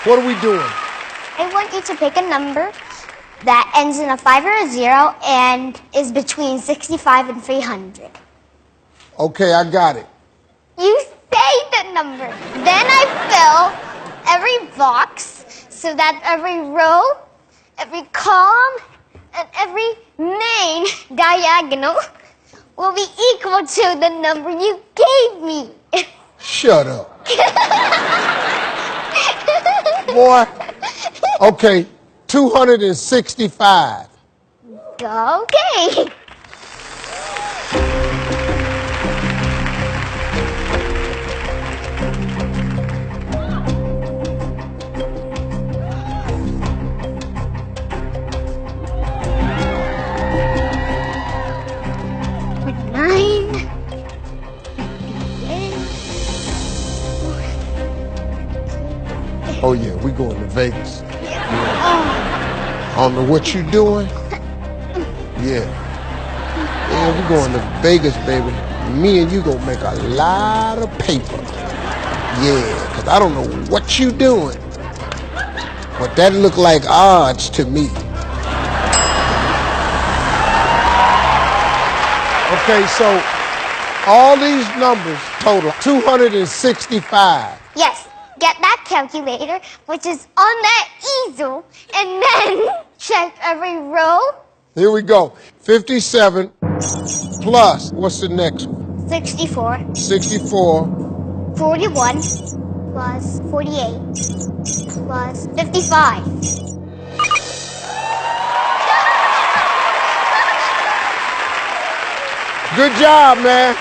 What are we doing? I want you to pick a number that ends in a 5 or a 0 and is between 65 and 300. Okay, I got it. You say the number. Then I fill every box so that every row, every column, and every main diagonal will be equal to the number you gave me. Shut up. Boy. Okay, 265. Okay. Oh yeah, we going to Vegas. Yeah. I don't know what you doing. Yeah. Yeah, we going to Vegas, baby. Me and you gonna make a lot of paper. Yeah, cause I don't know what you doing. But that look like odds to me. Okay, so all these numbers total 265. Yes. Get that calculator, which is on that easel, and then check every row. Here we go. 57 plus, what's the next one? 64. 64. 41 plus 48 plus 55. Good job, man.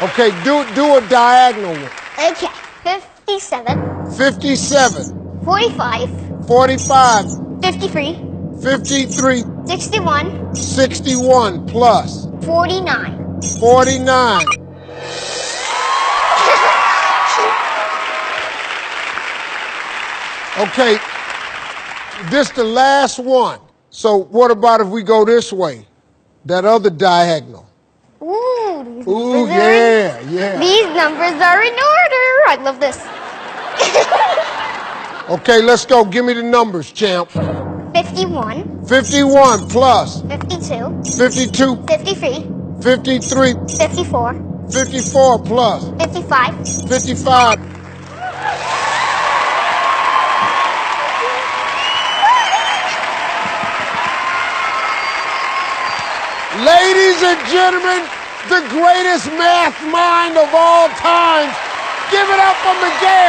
Okay, do a diagonal one. Okay, 57. 57. 45. 45. 53. 53. 61. 61 plus. 49. 49. Okay, this the last one. So what about if we go this way? That other diagonal. Ooh, yeah. These numbers are in order. I love this. Okay, let's go. Give me the numbers, champ. 51. 51 plus. 52. 52. 53. 53. 54. 54 plus. 55. 55. Ladies and gentlemen, the greatest math mind of all time. Give it up for Miguel.